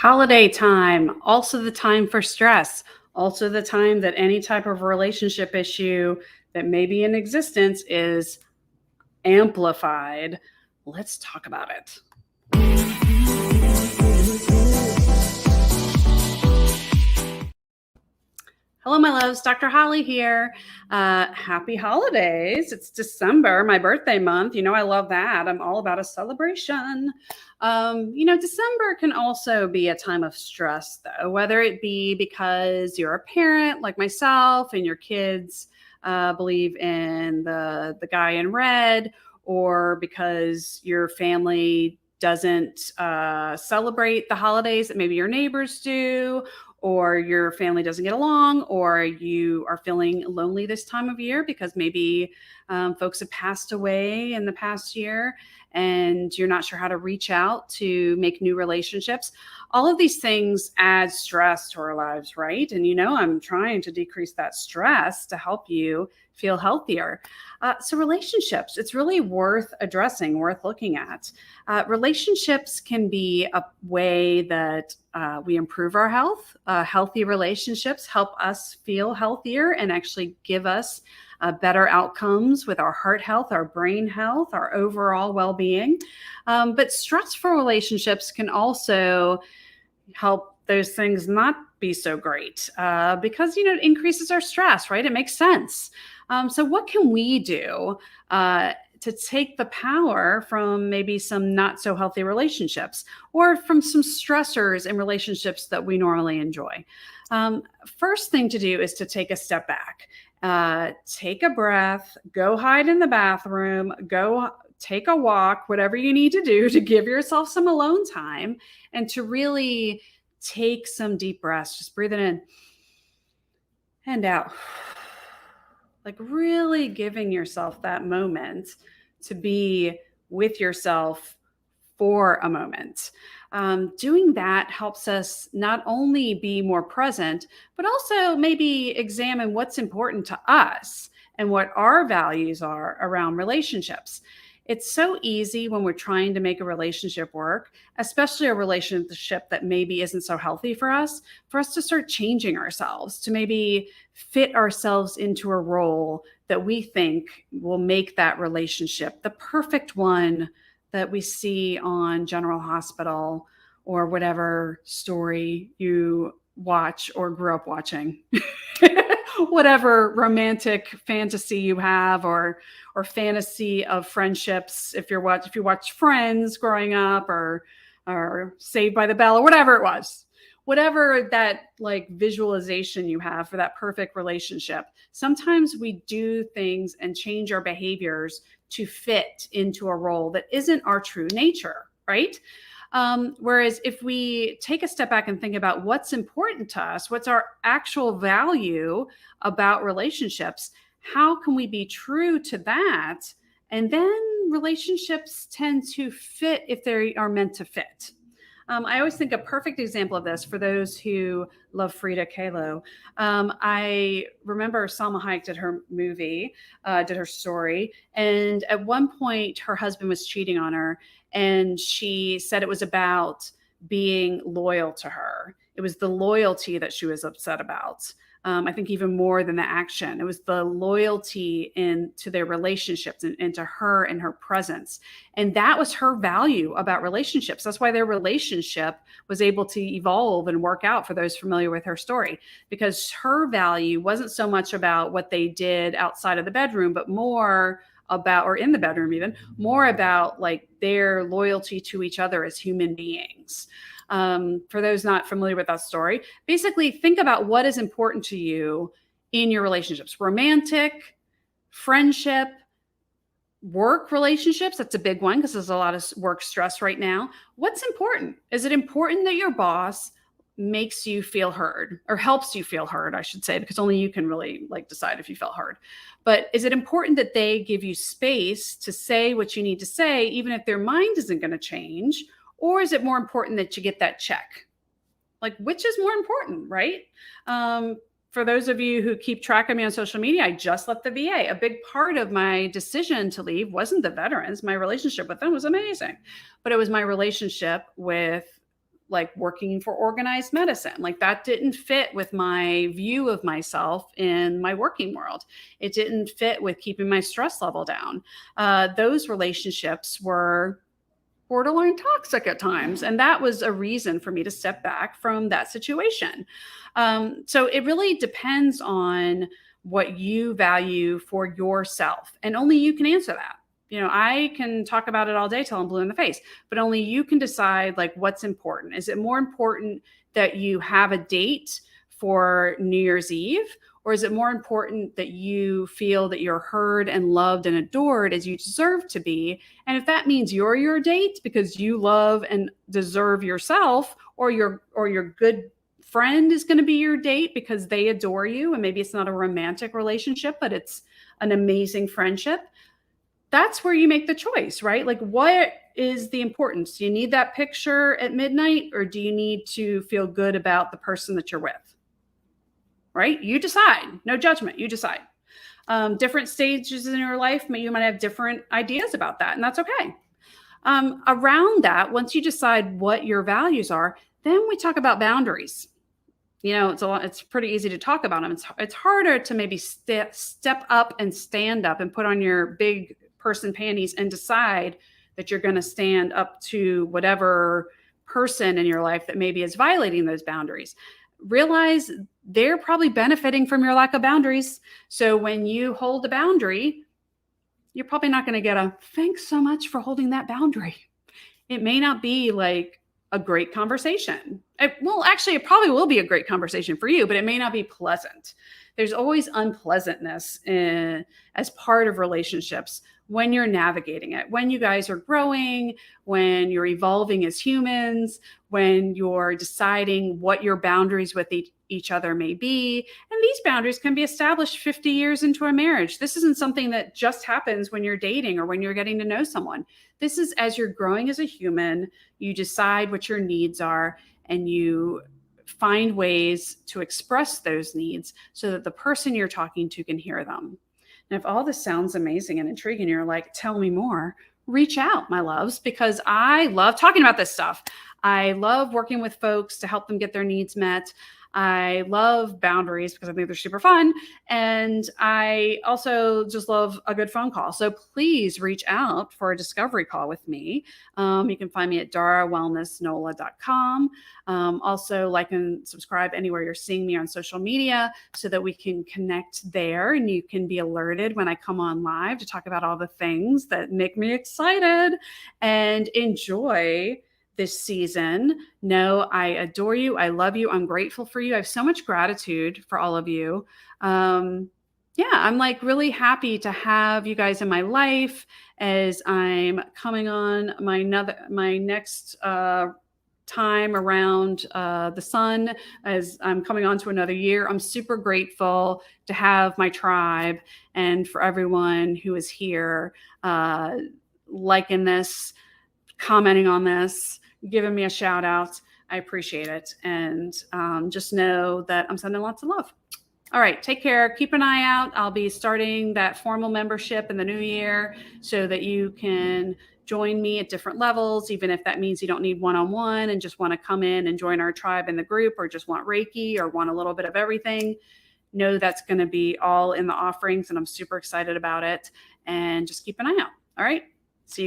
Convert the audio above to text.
Holiday time, also the time for stress, also the time that any type of relationship issue that may be in existence is amplified. Let's talk about it. Hello, my loves. Dr. Holly here. Happy holidays. It's December, my birthday month. You know, I love that. I'm all about a celebration. December can also be a time of stress, though, whether it be because you're a parent like myself and your kids believe in the guy in red, or because your family doesn't celebrate the holidays that maybe your neighbors do, or your family doesn't get along, or you are feeling lonely this time of year because maybe folks have passed away in the past year and you're not sure how to reach out to make new relationships. All of these things add stress to our lives, right? And I'm trying to decrease that stress to help you feel healthier. So relationships, it's really worth addressing, worth looking at. Relationships can be a way that we improve our health. Healthy relationships help us feel healthier and actually give us better outcomes with our heart health, our brain health, our overall well-being. But stressful relationships can also help those things not be so great because, it increases our stress, right? It makes sense. So what can we do to take the power from maybe some not so healthy relationships or from some stressors in relationships that we normally enjoy? First thing to do is to take a step back, take a breath, go hide in the bathroom, go take a walk, whatever you need to do to give yourself some alone time and to really take some deep breaths. Just breathe it in and out. Like really giving yourself that moment to be with yourself for a moment. Doing that helps us not only be more present, but also maybe examine what's important to us and what our values are around relationships. It's so easy when we're trying to make a relationship work, especially a relationship that maybe isn't so healthy for us to start changing ourselves, to maybe fit ourselves into a role that we think will make that relationship the perfect one that we see on General Hospital or whatever story you watch or grew up watching. Whatever romantic fantasy you have or fantasy of friendships, if you watch Friends growing up or Saved by the Bell or whatever it was, whatever that like visualization you have for that perfect relationship. Sometimes we do things and change our behaviors to fit into a role that isn't our true nature, right? Whereas if we take a step back and think about what's important to us, what's our actual value about relationships, how can we be true to that? And then relationships tend to fit if they are meant to fit. I always think a perfect example of this for those who love Frida Kahlo. I remember Salma Hayek did her movie, did her story. And at one point, her husband was cheating on her. And she said it was about being loyal to her. It was the loyalty that she was upset about. I think even more than the action. It was the loyalty to their relationships and to her and her presence. And that was her value about relationships. That's why their relationship was able to evolve and work out, for those familiar with her story, because her value wasn't so much about what they did outside of the bedroom, but more about, or in the bedroom even, more about like their loyalty to each other as human beings. For those not familiar with that story, basically think about what is important to you in your relationships: romantic, friendship, work relationships. That's a big one because there's a lot of work stress right now. What's important? Is it important that your boss makes you feel heard, or helps you feel heard, I should say, because only you can really like decide if you felt heard. But is it important that they give you space to say what you need to say, even if their mind isn't going to change? Or is it more important that you get that check? Like, which is more important, right? For those of you who keep track of me on social media, I just left the VA. A big part of my decision to leave wasn't the veterans. My relationship with them was amazing, but it was my relationship with like working for organized medicine. Like that didn't fit with my view of myself in my working world. It didn't fit with keeping my stress level down. Those relationships were borderline toxic at times. And that was a reason for me to step back from that situation. So it really depends on what you value for yourself, and only you can answer that. I can talk about it all day till I'm blue in the face, but only you can decide like what's important. Is it more important that you have a date for New Year's Eve? Or is it more important that you feel that you're heard and loved and adored as you deserve to be? And if that means you're your date because you love and deserve yourself, or your good friend is going to be your date because they adore you, and maybe it's not a romantic relationship, but it's an amazing friendship, that's where you make the choice, right? Like, what is the importance? Do you need that picture at midnight, or do you need to feel good about the person that you're with? Right? You decide. No judgment. You decide. Different stages in your life, you might have different ideas about that, and that's okay. Around that, once you decide what your values are, then we talk about boundaries. It's pretty easy to talk about them. It's harder to maybe step up and stand up and put on your big person panties and decide that you're going to stand up to whatever person in your life that maybe is violating those boundaries. Realize they're probably benefiting from your lack of boundaries. So when you hold a boundary, you're probably not going to get a thanks so much for holding that boundary. It may not be like a great conversation. Actually, it probably will be a great conversation for you, but it may not be pleasant. There's always unpleasantness as part of relationships when you're navigating it, when you guys are growing, when you're evolving as humans, when you're deciding what your boundaries with each other may be. And these boundaries can be established 50 years into a marriage. This isn't something that just happens when you're dating or when you're getting to know someone. This is as you're growing as a human, you decide what your needs are, and you find ways to express those needs so that the person you're talking to can hear them. And if all this sounds amazing and intriguing, you're like, tell me more, reach out, my loves, because I love talking about this stuff. I love working with folks to help them get their needs met. I love boundaries because I think they're super fun. And I also just love a good phone call. So please reach out for a discovery call with me. You can find me at darawellnessnola.com. Also, like and subscribe anywhere you're seeing me on social media so that we can connect there, and you can be alerted when I come on live to talk about all the things that make me excited. And enjoy this season. Know I adore you. I love you. I'm grateful for you. I have so much gratitude for all of you. I'm like really happy to have you guys in my life as I'm coming on my next time around the sun, as I'm coming on to another year. I'm super grateful to have my tribe and for everyone who is here liking this, commenting on this, giving me a shout out. I appreciate it. And just know that I'm sending lots of love. All right. Take care. Keep an eye out. I'll be starting that formal membership in the new year so that you can join me at different levels, even if that means you don't need one-on-one and just want to come in and join our tribe in the group, or just want Reiki or want a little bit of everything. Know that's going to be all in the offerings, and I'm super excited about it. And just keep an eye out. All right. See you guys.